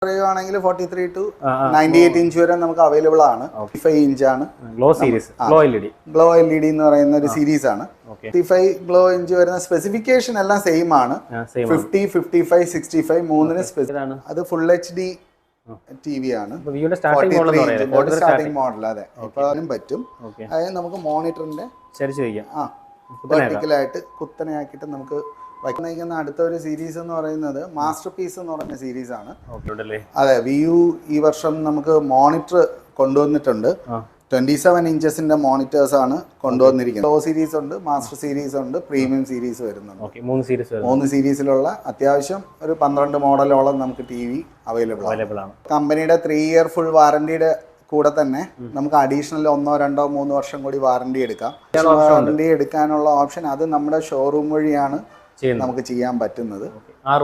പറയുവാണെങ്കിൽ 43 to 98 inch വരെ നമുക്ക് അവൈലബിൾ ആണ്. 55 ഇഞ്ച് ആണ് ഗ്ലോ സീരീസ്, ഗ്ലോ LED എന്ന് പറയുന്ന ഒരു സീരീസ് ആണ്. 55 ഗ്ലോ ഇഞ്ച് വരുന്ന സ്പെസിഫിക്കേഷൻ എല്ലാം സെയിം ആണ്. 50, 55, 65 മൂന്നിന് അത് ഫുൾ HD TV ആണ്. Starting model. അതെ, ഇപ്പൊ അതിനും പറ്റും. അതായത് നമുക്ക് മോണിറ്ററിന്റെ വെർട്ടിക്കലായിട്ട് കുത്തനെയാക്കിയിട്ട് നമുക്ക് വയ്ക്കുന്ന അടുത്ത ഒരു സീരീസ് എന്ന് പറയുന്നത് മാസ്റ്റർ പീസ് എന്ന് പറയുന്ന സീരീസ് ആണ്. അതെ, VU ഈ വർഷം നമുക്ക് മോണിറ്റർ കൊണ്ടുവന്നിട്ടുണ്ട്. 27 ഇഞ്ചസിന്റെ മോണിറ്റേഴ്സ് ആണ് കൊണ്ടുവന്നിരിക്കുന്നത്. ലോ സീരീസ് ഉണ്ട്, മാസ്റ്റർ സീരീസ് ഉണ്ട്, പ്രീമിയം സീരീസ് വരുന്നുണ്ട്. 3 സീരീസിലുള്ള അത്യാവശ്യം ഒരു 12 മോഡലോളം നമുക്ക് TV അവൈലബിൾ ആണ്. കമ്പനിയുടെ 3 ഇയർ ഫുൾ വാറന്റിയുടെ കൂടെ തന്നെ നമുക്ക് അഡീഷണൽ 1, 2, 3 വർഷം കൂടി വാറന്റി എടുക്കാം. വാറന്റി എടുക്കാനുള്ള ഓപ്ഷൻ അത് നമ്മുടെ ഷോറൂം വഴിയാണ് നമുക്ക് ചെയ്യാൻ പറ്റുന്നത്. 6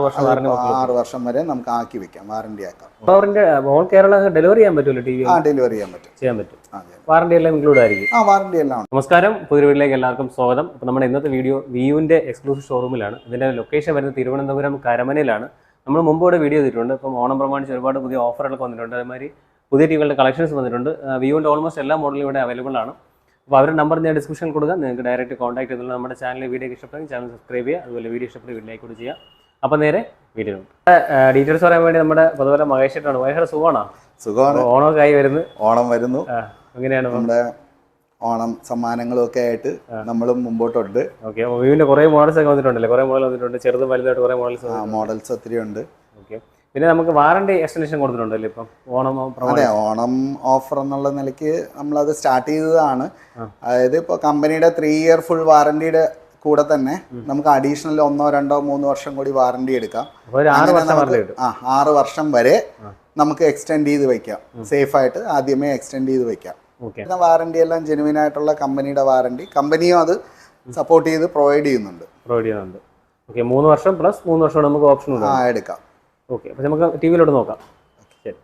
വർഷം വരെ നമുക്ക് ആക്കി വെക്കാം, വാറന്റി ആക്കാം. ഡെലിവറി ചെയ്യാൻ പറ്റുമല്ലോ TV? ഡെലിവറി ചെയ്യാൻ പറ്റും. വാറന്റി എല്ലാം ഇൻക്ലൂഡ് ആയിരിക്കും. വാറന്റി എല്ലാം. നമസ്കാരം, പുതിയ വീട്ടിലേക്ക് എല്ലാവർക്കും സ്വാഗതം. അപ്പോൾ നമ്മുടെ ഇന്നത്തെ വീഡിയോ വിയുവിന്റെ എക്സ്ക്ലൂസീവ് ഷോറൂമിലാണ്. ഇതിന്റെ ലൊക്കേഷൻ വരുന്നത് തിരുവനന്തപുരം കരമനയിലാണ്. നമ്മൾ മുമ്പോടെ വീഡിയോ ചെയ്തിട്ടുണ്ട്. ഇപ്പം ഓണം പ്രമാണിച്ച് ഒരുപാട് പുതിയ ഓഫറുകളൊക്കെ വന്നിട്ടുണ്ട്. അതേമാതിരി പുതിയ ടിവികളുടെ കളക്ഷൻസ് വന്നിട്ടുണ്ട്. വിയുവിന്റെ ഓൾമോസ്റ്റ് എല്ലാ മോഡലും ഇവിടെ അവൈലബിൾ ആണ്. അപ്പോൾ അവരുടെ നമ്പർ ഞാൻ ഡിസ്ക്രിപ്ഷനിൽ കൊടുക്കാം. നിങ്ങൾക്ക് ഡയറക്റ്റ് കോൺടാക്ട് ചെയ്തുള്ള നമ്മുടെ ചാനലിൽ വീഡിയോ ഇഷ്ടപ്പെടുമെങ്കിൽ ചാനൽ സബ്സ്ക്രൈബ് ചെയ്യുക. അതുപോലെ വീഡിയോ ഇഷ്ടപ്പെട്ട് വീട്ടിലേക്ക് കൂടി ചെയ്യുക. അപ്പോൾ നേരെ വീഡിയോ ഡീറ്റെയിൽസ് പറയാൻ വേണ്ടി നമ്മുടെ അതുപോലെ മഹേഷാണ്. മഹേഷ് സുഖമാണോ? ഓണമൊക്കെ ആയി ഓണം വരുന്നു. എങ്ങനെയാണ് നമ്മുടെ ഓണം സമ്മാനങ്ങളും ഒക്കെ ആയിട്ട് നമ്മളും മുമ്പോട്ടുണ്ട്. ഓക്കെ, വിവിന്റെ കുറേ മോഡൽസ് ഒക്കെ വന്നിട്ടുണ്ടല്ലേ? കുറേ മോഡൽ വന്നിട്ടുണ്ട്, ചെറുതും വലുതായിട്ട് കുറേ മോഡൽസ് ഒത്തിരി ഉണ്ട്. ഓക്കെ, പിന്നെ നമുക്ക് വാറണ്ടി എക്സ്റ്റൻഷൻ കൊടുത്തിട്ടുണ്ടല്ലേ ഇപ്പം ഓണം? അതെ, ഓണം ഓഫർ എന്നുള്ള നിലയ്ക്ക് നമ്മളത് സ്റ്റാർട്ട് ചെയ്തതാണ്. അതായത് ഇപ്പോൾ കമ്പനിയുടെ 3 ഇയർ ഫുൾ വാറന്റിയുടെ കൂടെ തന്നെ നമുക്ക് അഡീഷണൽ 1, 2, 3 വർഷം കൂടി വാറന്റി എടുക്കാം. 6 വർഷം വരെ നമുക്ക് എക്സ്റ്റെൻഡ് ചെയ്ത് വെക്കാം. സേഫ് ആയിട്ട് ആദ്യമേ എക്സ്റ്റെൻഡ് ചെയ്ത് വെക്കാം. വാറന്റി എല്ലാം ജെനുവിൻ ആയിട്ടുള്ള കമ്പനിയുടെ വാറന്റി, കമ്പനിയും അത് സപ്പോർട്ട് ചെയ്ത് പ്രൊവൈഡ് ചെയ്യുന്നുണ്ട്. ഓക്കെ, 3 വർഷം പ്ലസ് 3 വർഷം നമുക്ക് ഓപ്ഷൻ എടുക്കാം. ഓക്കെ, അപ്പോൾ നമുക്ക് ടിവിയിലോട്ട് നോക്കാം. ശരി,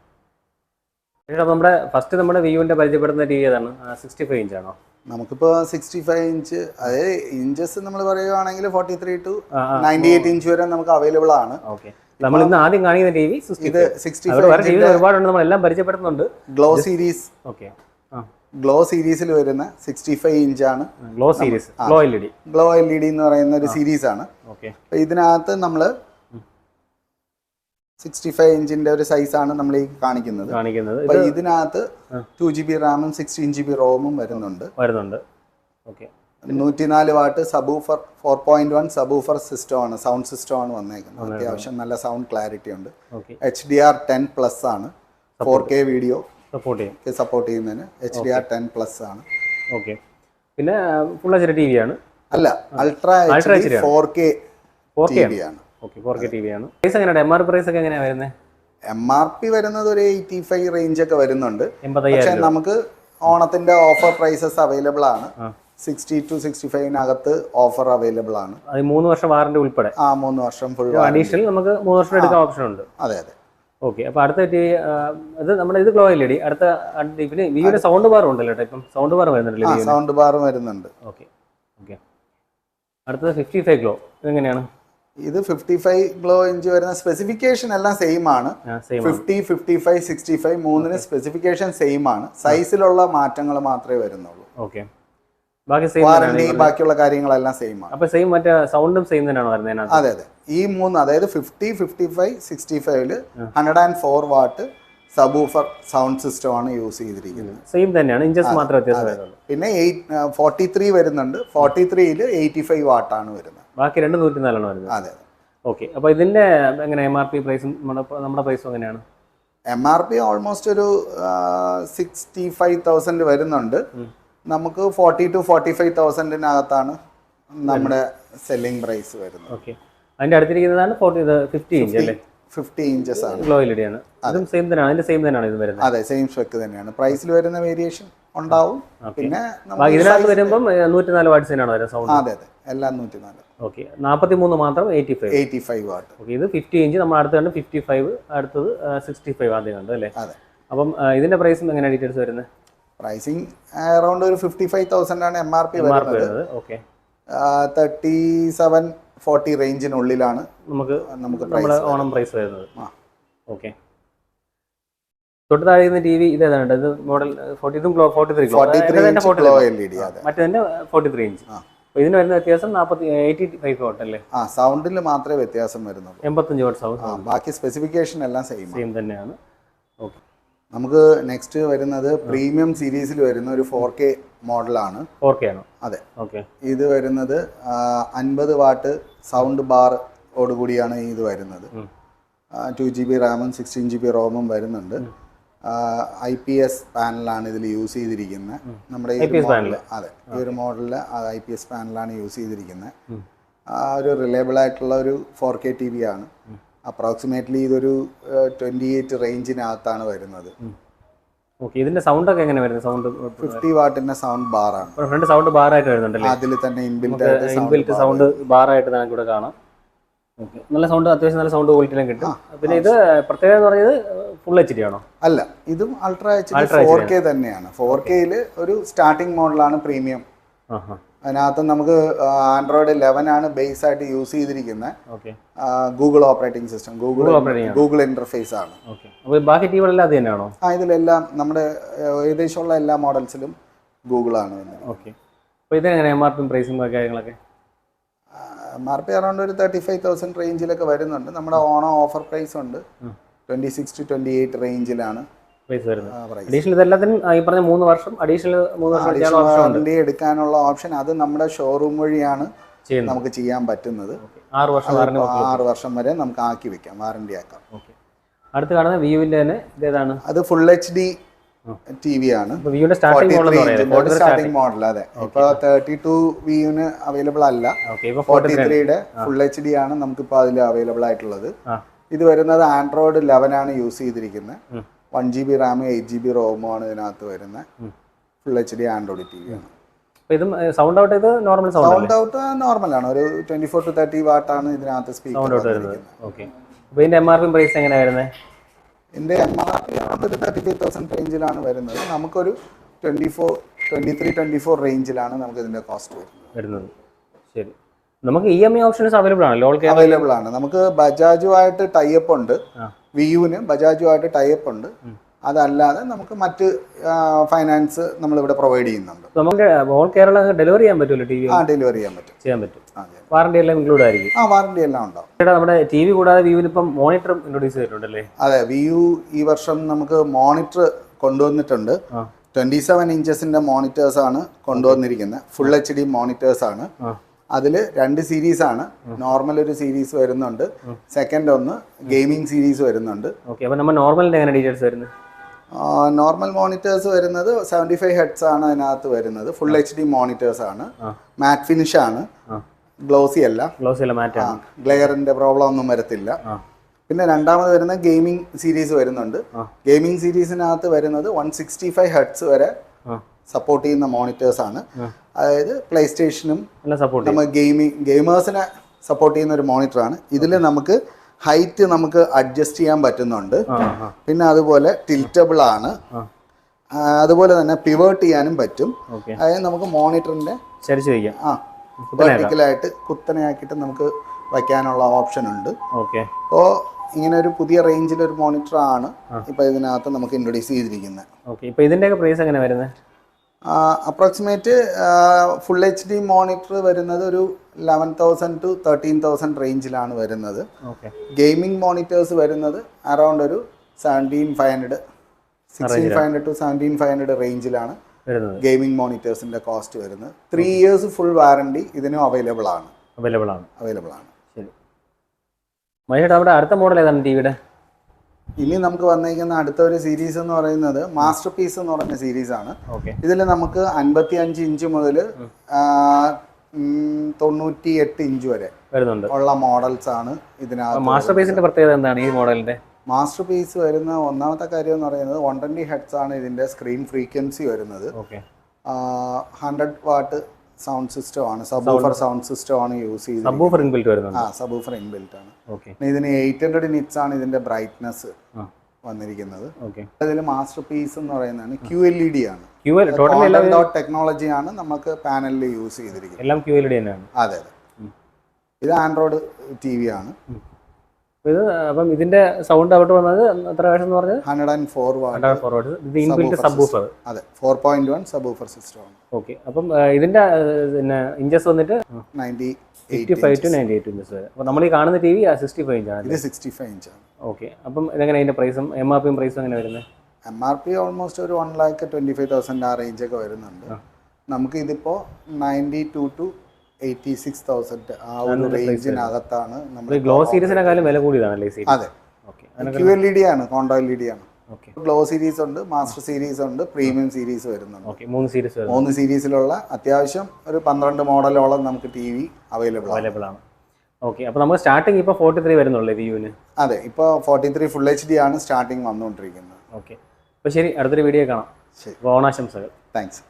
നമ്മുടെ ഫസ്റ്റ് നമ്മുടെ വിയുവിന്റെ പരിചയപ്പെടുന്ന TV ഏതാണ്? 65 ഇഞ്ചാണോ? നമുക്കിപ്പോൾ 65 ഇഞ്ച്, അതായത് ഇഞ്ചസ് നമ്മൾ പറയുവാണെങ്കിൽ 43 to 98 ഇഞ്ച് വരെ നമുക്ക് അവൈലബിൾ ആണ്. ഓക്കെ, നമ്മൾ ഇന്ന് ആദ്യം കാണിക്കുന്ന TV ഇത് 65 ഒരുപാടുണ്ട്, നമ്മളെല്ലാം പരിചയപ്പെടുത്തുന്നുണ്ട്. Glow series. ഓക്കെ, ഗ്ലോ സീരീസിൽ വരുന്ന 65 ഇഞ്ചാണ്. ഗ്ലോ സീരീസ്, ഗ്ലോ LED എന്ന് പറയുന്ന ഒരു സീരീസ് ആണ്. ഓക്കെ, ഇതിനകത്ത് നമ്മൾ 65 ഇഞ്ചിന്റെ ഒരു സൈസാണ് നമ്മൾ ഈ കാണിക്കുന്നത്. അപ്പൊ ഇതിനകത്ത് 2GB റാമും 16 GB റോമും വരുന്നുണ്ട്. ഓക്കെ, 104 വാട്ട് സബൂഫർ 4.1 സബൂഫർ സിസ്റ്റമാണ്, സൗണ്ട് സിസ്റ്റമാണ് വന്നേക്കുന്നത്. അത്യാവശ്യം നല്ല സൗണ്ട് ക്ലാരിറ്റി ഉണ്ട്. HDR10+ ആണ്. 4K വീഡിയോ സപ്പോർട്ട് ചെയ്യുന്നതിന് HDR10+ ആണ്. ഓക്കെ, പിന്നെ ഫുൾ HD TV ആണ്? അല്ല, അൾട്രാ HD 4K TV ആണ്. ഓക്കെ, 4K TV ആണ്. പ്രൈസ് എങ്ങനെയാണ്? MRP പ്രൈസ് ഒക്കെ എങ്ങനെയാണ് വരുന്നത്? MRP വരുന്നത് ഒരു 85 റേഞ്ച് ഒക്കെ വരുന്നുണ്ട്. പക്ഷേ നമുക്ക് ഓണത്തിന്റെ ഓഫർ പ്രൈസസ് അവൈലബിൾ ആണ്. 60 to 65 ഓഫർ അവൈലബിൾ ആണ്. 3 വർഷം വാറന്റി ഉൾപ്പെടെ? 3 വർഷം ഫുൾ. അഡീഷണൽ നമുക്ക് 3 വർഷം എടുക്കാൻ ഓപ്ഷൻ ഉണ്ട്. അതെ. ഓക്കെ, അപ്പോൾ അടുത്ത TV ഇത് നമ്മുടെ ഇത് ഗ്ലോ LED. അടുത്ത പിന്നെ വിയുടെ സൗണ്ട് ബാർ ഉണ്ടല്ലോ ഇപ്പം? സൗണ്ട് ബാർ വരുന്നുണ്ടല്ലോ? സൗണ്ട് ബാർ വരുന്നുണ്ട്. ഓക്കെ, അടുത്തത് 55 ഗ്ലോ. ഇതെങ്ങനെയാണ്? ഇത് 55 ഗ്ലോ ഇഞ്ച് വരുന്ന സ്പെസിഫിക്കേഷൻ എല്ലാം സെയിം ആണ്. 50, 55, 65 മൂന്നിന് സ്പെസിഫിക്കേഷൻ സെയിം ആണ്. സൈസിലുള്ള മാറ്റങ്ങൾ മാത്രമേ വരുന്നുള്ളൂ. ഓക്കെ, വാറന്റി ബാക്കിയുള്ള കാര്യങ്ങളെല്ലാം സെയിം ആണ്. അപ്പോൾ സെയിം മറ്റേ സൗണ്ടും സെയിം തന്നെയാണോ വരുന്നത്? അതെ. ഈ മൂന്ന്, അതായത് 50, 55, 65 104 വാട്ട് സബൂഫർ സൗണ്ട് സിസ്റ്റം ആണ് യൂസ് ചെയ്തിരിക്കുന്നത്. സെയിം തന്നെയാണ്, ഇഞ്ചസ് മാത്രമേ വ്യത്യാസം വരുന്നുള്ളൂ. പിന്നെ 43 വരുന്നുണ്ട്. 43 85 വാട്ടാണ് വരുന്നത്. ബാക്കി 104 ആണ് വരുന്നത്. അതെ. ഓക്കെ, അപ്പോൾ ഇതിന്റെ എങ്ങനെ MRP പ്രൈസും നമ്മുടെ പ്രൈസും എങ്ങനെയാണ്? MRP ഓൾമോസ്റ്റ് ഒരു 65,000 വരുന്നുണ്ട്. നമുക്ക് 40 to 45,000 നമ്മുടെ സെല്ലിംഗ് പ്രൈസ് വരുന്നത്. ഓക്കെ, അതിന്റെ അടുത്തിരിക്കുന്നതാണ് 50 ഇഞ്ച് അല്ലേ? 50 ഇഞ്ചസ് ആണ്. ഗ്ലോ LED ആണ്. അതും സെയിം തന്നെയാണ്, അതിന്റെ സെയിം തന്നെയാണ് ഇത് വരുന്നത്? അതെ, സെയിം സ്പെക്ക് തന്നെയാണ്. പ്രൈസിൽ വരുന്ന വേരിയേഷൻ ഉണ്ടാവും. പിന്നെ ഇതിനകത്ത് വരുമ്പോൾ 104 വാട്ട്സ് തന്നെയാണ് വരുന്നത് സൗണ്ട്? അതെ, എല്ലാം 104. ഓക്കെ, 43 മാത്രം 85 വാട്ട്. ഓക്കെ, ഇത് 50 ഇഞ്ച്, നമ്മൾ അടുത്ത് കണ്ട് 55, അടുത്തത് 65 ആദ്യം കണ്ടു അല്ലേ? അതെ. അപ്പം ഇതിന്റെ പ്രൈസും എങ്ങനെയാണ് ഡീറ്റെയിൽസ് വരുന്നത്? പ്രൈസിങ് അറൗണ്ട് ഒരു 55,000 ആണ് MRP വരുന്നത്. ഓക്കെ, 37-40 റേഞ്ചിനുള്ളിലാണ് നമുക്ക് നമ്മുടെ ഓണം പ്രൈസ് വരുന്നത്. ഓക്കെ, തൊട്ട് താഴെ ടി വി ഇതേതാണ്ട് ഇത് മോഡൽ 43 LED. മറ്റേതിന്റെ 43 ഇഞ്ച്. ഇതിന് വരുന്ന വ്യത്യാസം 85 വാട്ട് അല്ലേ? സൗണ്ടിൽ മാത്രമേ വ്യത്യാസം വരുന്നുള്ളൂ. 85 വാട്ട് സൗണ്ട്. ബാക്കി സ്പെസിഫിക്കേഷൻ എല്ലാം സെയിം തന്നെയാണ്. ഓക്കെ. നമുക്ക് നെക്സ്റ്റ് വരുന്നത് പ്രീമിയം സീരീസിൽ വരുന്ന ഒരു 4K മോഡലാണ്. 4K ആണോ? അതെ. ഓക്കെ. ഇത് വരുന്നത് 50 വാട്ട് സൗണ്ട് ബാർ ഓടുകൂടിയാണ് ഇത് വരുന്നത്. 2GB റാമും 16GB റോമും വരുന്നുണ്ട്. IPS പാനലാണ് ഇതിൽ യൂസ് ചെയ്തിരിക്കുന്നത്. നമ്മുടെ ഈ മോഡൽ, അതെ, ഈ ഒരു മോഡലിൽ IPS പാനലാണ് യൂസ് ചെയ്തിരിക്കുന്നത്. ഒരു റിലയബിൾ ആയിട്ടുള്ള ഒരു 4K TV ആണ്. അപ്രോക്സിമേറ്റ്ലി ഇതൊരു 28 റേഞ്ചിനകത്താണ് വരുന്നത്. ഇതിന്റെ സൗണ്ട് ഒക്കെ എങ്ങനെ വരുന്നത്? സൗണ്ട് 50 വാട്ടിന്റെ സൗണ്ട് ബാറാണ്. ഫ്രണ്ട് സൗണ്ട് ബാർ ആയിട്ട് വരുന്നുണ്ടല്ലേ? അതിൽ തന്നെ ഇൻബിൽറ്റ് സൗണ്ട് ബാർ ആയിട്ട് നമുക്ക് ഇവിടെ കാണാം. നല്ല സൗണ്ട്, അത്യാവശ്യം നല്ല സൗണ്ട് ക്വാളിറ്റിയിലും കിട്ടും. പിന്നെ ഇത് പ്രത്യേകത എന്ന് പറയുന്നത് ഫുൾ HD ആണോ? അല്ല, ഇതും അൾട്രാ HD 4K തന്നെയാണ്. 4Kയിൽ ഒരു സ്റ്റാർട്ടിംഗ് മോഡലാണ് പ്രീമിയം. അതിനകത്ത് നമുക്ക് ആൻഡ്രോയിഡ് 11 ആണ് ബേസ് ആയിട്ട് യൂസ് ചെയ്തിരിക്കുന്നത്. Google operating system, Google interface ആണ്. ബാക്കി ടീമുകളെല്ലാം അത് തന്നെയാണോ? ഇതിലെല്ലാം നമ്മുടെ ഏകദേശമുള്ള എല്ലാ മോഡൽസിലും ഗൂഗിൾ ആണ്. അപ്പോൾ ഇതെങ്ങനെ MRP പ്രൈസും കാര്യങ്ങളൊക്കെ? MRP അറൗണ്ട് ഒരു 35,000 റേഞ്ചിലൊക്കെ വരുന്നുണ്ട്. നമ്മുടെ ഓണം ഓഫർ പ്രൈസ് ഉണ്ട്. 26 to 28 റേഞ്ചിലാണ് പ്രൈസ് വരുന്നത്. അഡീഷണൽ ഇതെല്ലാത്തിനും ഈ പറഞ്ഞ 3 വർഷം അഡീഷണൽ 3 വർഷം വാറണ്ടി എടുക്കാനുള്ള ഓപ്ഷൻ അത് നമ്മുടെ ഷോറൂം വഴിയാണ് നമുക്ക് ചെയ്യാൻ പറ്റുന്നത്. 6 വർഷം വരെ നമുക്ക് ആക്കി വെക്കാം, വാറണ്ടി ആക്കാം. അടുത്ത് കാണുന്ന വിയുവിന്റെ തന്നെ ഇതേതാണ്? അത് ഫുൾ HD TV ആണ്. Starting model. അതെ, ഇപ്പൊ 32 വിയുന് അവൈലബിൾ അല്ല. 43യുടെ ഫുൾ HD ആണ് നമുക്കിപ്പോൾ അതിൽ അവൈലബിൾ ആയിട്ടുള്ളത്. ഇത് വരുന്നത് ആൻഡ്രോയിഡ് 11 ആണ് യൂസ് ചെയ്തിരിക്കുന്നത്. 1GB റാമും 8GB റോമുമാണ് ഇതിനകത്ത് വരുന്നത്. ഫുൾ HD ആൻഡ്രോയിഡ് TV ആണ്. സൗണ്ട് ഔട്ട് ഇത് നോർമൽ സൗണ്ട് ഔട്ട് നോർമലാണ്. ഒരു 24 to 30 വാട്ടാണ് ഇതിനകത്ത് സ്പീക്കർ വരുന്നത്. ഇതിന്റെ MRP പ്രൈസ് എങ്ങനെയാണ് വരുന്നത്? ഇതിന്റെ MRP ഒരു 35,000 റേഞ്ചിലാണ് വരുന്നത്. നമുക്കൊരു 23-24 റേഞ്ചിലാണ് നമുക്ക് ഇതിന്റെ കോസ്റ്റ് വരുന്നത്. ശരി. നമുക്ക് EMI ഓപ്ഷൻസ് അവൈലബിൾ ആണ്? അവൈലബിൾ ആണ്. നമുക്ക് ബജാജുമായിട്ട് ടൈപ്പ് ഉണ്ട്. വിയുവിന് ബജാജുമായിട്ട് ടൈപ്പ് ഉണ്ട്. അതല്ലാതെ നമുക്ക് മറ്റ് ഫൈനാൻസ് നമ്മളിവിടെ പ്രൊവൈഡ് ചെയ്യുന്നുണ്ട്. നമുക്ക് ഓൾ കേരള ഡെലിവറി ചെയ്യാൻ പറ്റുമല്ലോ? TV ഡെലിവറി ചെയ്യാൻ പറ്റും. വാറണ്ടി എല്ലാം ഇൻക്ലൂഡ് ആയിരിക്കും? വാറണ്ടി എല്ലാം ഉണ്ടാവും. നമ്മുടെ TV കൂടാതെ വിയുവിന് ഇപ്പം മോണിറ്റർ ഇൻട്രൊഡ്യൂസ് ചെയ്തിട്ടുണ്ടല്ലേ? അതെ, വിയു ഈ വർഷം നമുക്ക് മോണിറ്റർ കൊണ്ടുവന്നിട്ടുണ്ട്. 27 ഇഞ്ചസിന്റെ മോണിറ്റേഴ്സ് ആണ് കൊണ്ടുവന്നിരിക്കുന്നത്. ഫുൾ HD മോണിറ്റേഴ്സ് ആണ്. അതിൽ 2 സീരീസ് ആണ്. നോർമൽ ഒരു സീരീസ് വരുന്നുണ്ട്, സെക്കൻഡ് ഒന്ന് ഗെയിമിംഗ് സീരീസ് വരുന്നുണ്ട്. നോർമൽ മോണിറ്റേഴ്സ് വരുന്നത് 75 ഹെഡ്സ് ആണ് അതിനകത്ത് വരുന്നത്. ഫുൾ HD മോണിറ്റേഴ്സ് ആണ്. മാറ്റ് ഫിനിഷ് ആണ്, ഗ്ലോസി അല്ല. ഗ്ലെയറിന്റെ പ്രോബ്ലം ഒന്നും വരത്തില്ല. പിന്നെ രണ്ടാമത് വരുന്ന ഗെയിമിംഗ് സീരീസ് വരുന്നുണ്ട്. ഗെയിമിംഗ് സീരീസിനകത്ത് വരുന്നത് 165 ഹെഡ്സ് വരെ സപ്പോർട്ട് ചെയ്യുന്ന മോണിറ്റേഴ്സ് ആണ്. അതായത് പ്ലേ സ്റ്റേഷനും നമ്മൾ ഗെയിമേഴ്സിനെ സപ്പോർട്ട് ചെയ്യുന്ന ഒരു മോണിറ്ററാണ്. ഇതിൽ നമുക്ക് ഹൈറ്റ് നമുക്ക് അഡ്ജസ്റ്റ് ചെയ്യാൻ പറ്റുന്നുണ്ട്. പിന്നെ അതുപോലെ ടിൽറ്റബിൾ ആണ്. അതുപോലെ തന്നെ പിവേർട്ട് ചെയ്യാനും പറ്റും. അതായത് നമുക്ക് മോണിറ്ററിന്റെ വെർട്ടിക്കലായിട്ട് കുത്തനെയാക്കിയിട്ട് നമുക്ക് വയ്ക്കാനുള്ള ഓപ്ഷൻ ഉണ്ട്. അപ്പോൾ ഇങ്ങനെ ഒരു പുതിയ റേഞ്ചിലൊരു മോണിറ്റർ ആണ് ഇപ്പോൾ ഇതിനകത്ത് നമുക്ക് ഇൻട്രൊഡ്യൂസ് ചെയ്തിരിക്കുന്നത്. ഇതിൻ്റെയൊക്കെ പ്രൈസ് എങ്ങനെ വരുന്നത്? അപ്രോക്സിമേറ്റ് ഫുൾ HD മോണിറ്റർ വരുന്നത് ഒരു 11,000 to 13,000 റേഞ്ചിലാണ് വരുന്നത്. ഗെയിമിംഗ് മോണിറ്റേഴ്സ് വരുന്നത് അറൗണ്ട് ഒരു 16,500 to 17,500 റേഞ്ചിലാണ് ഗെയിമിംഗ് മോണിറ്റേഴ്സിന്റെ കോസ്റ്റ് വരുന്നത്. 3 years ഫുൾ വാറണ്ടി ഇതിനും അവൈലബിൾ ആണ്. അവിടെ അടുത്ത മോഡൽ ഏതാണ് ടിവിയുടെ? ഇനി നമുക്ക് വന്നിരിക്കുന്ന അടുത്ത ഒരു സീരീസ് എന്ന് പറയുന്നത് മാസ്റ്റർ പീസ് എന്ന് പറഞ്ഞ സീരീസ് ആണ്. ഇതിൽ നമുക്ക് 55 ഇഞ്ച് മുതൽ 98 ഇഞ്ച് വരെ ഉള്ള മോഡൽസ് ആണ് ഇതിനകത്ത്. മാസ്റ്റർ പീസിന്റെ പ്രത്യേകത എന്താണ് ഈ മോഡലിന്റെ? മാസ്റ്റർ പീസ് വരുന്ന ഒന്നാമത്തെ കാര്യം എന്ന് പറയുന്നത് 120 ഹെഡ്സ് ആണ് ഇതിന്റെ സ്ക്രീൻ ഫ്രീക്വൻസി വരുന്നത്. 100 വാട്ട് സൗണ്ട് സിസ്റ്റം ആണ്. സബ്വൂഫർ സൗണ്ട് സിസ്റ്റം ആണ് യൂസ് ചെയ്യുന്നത്. സബ്വൂഫർ ഇൻബിൽറ്റ് വരുന്നത്. സബ്വൂഫർ ഇൻബിൽറ്റ് ആണ്. ഇതിന് 800 നിറ്റ്സ് ആണ് ഇതിന്റെ ബ്രൈറ്റ്നസ് വന്നിരിക്കുന്നത്. ഇതിൽ മാസ്റ്റർ പീസ് എന്ന് പറയുന്നതാണ് QLED ആണ്. ടെക്നോളജി ആണ് നമുക്ക് പാനലിൽ യൂസ് ചെയ്തിരിക്കുന്നത്. എല്ലാം QLED തന്നെയാണ്. അതെ. ഇത് ആൻഡ്രോയിഡ് TV ആണ്. ഇത് അപ്പം ഇതിന്റെ സൗണ്ട് ഔട്ട് വന്നത് എത്ര വേഷം എന്ന് പറഞ്ഞത് 104 വാട്ട് ഫോർവേഡ്. ഇത് ഇൻബിൽറ്റ് സബ്വൂഫർ. അതെ 4.1 സബ്വൂഫർ സിസ്റ്റം ആണ്. ഓക്കെ. അപ്പം ഇതിന്റെ പിന്നെ ഇഞ്ചസ് വന്നിട്ട് 55 to 98 ഇഞ്ചസ് വരെ. അപ്പോൾ നമ്മൾ ഈ കാണുന്ന ടി വി 65 ഇഞ്ചാണ്. ഇത് 65 ഇഞ്ചാണ്. ഓക്കെ. അപ്പം ഇതെങ്ങനെ അതിന്റെ പ്രൈസും MRP പ്രൈസും എങ്ങനെ വരുന്നത്? MRP ഓൾമോസ്റ്റ് ഒരു 1,25,000 ആ റേഞ്ചൊക്കെ വരുന്നുണ്ട്. നമുക്ക് ഇതിപ്പോൾ 92 to 86,000 ആ ഒരു റേഞ്ചിനകത്താണ് നമ്മൾ. ഗ്ലോ സീരീസിനെക്കാളും വില കൂടിയതാണല്ലേ ഈ സീരീസ്? അതെ. QLED ആണ്, കോണ്ടോ LED ആണ്. ഗ്ലോ സീരീസ് ഉണ്ട്, മാസ്റ്റർ സീരീസ് ഉണ്ട്, പ്രീമിയം സീരീസ് വരുന്നുണ്ട്. 3 സീരീസിലുള്ള അത്യാവശ്യം ഒരു 12 മോഡലോളം നമുക്ക് ടി വി അവൈലബിൾ ആണ്. ഓക്കെ. അപ്പോൾ നമുക്ക് സ്റ്റാർട്ടിങ് ഇപ്പോൾ 43 വരുന്നുള്ളൂ വ്യൂവിന്? അതെ, ഇപ്പോൾ 43 ഫുൾ HD ആണ് സ്റ്റാർട്ടിങ് വന്നുകൊണ്ടിരിക്കുന്നത്. ഓക്കെ. അപ്പോൾ ശരി, അടുത്തൊരു വീഡിയോ കാണാം. ശരി, ഓണാശംസകൾ. താങ്ക്സ്.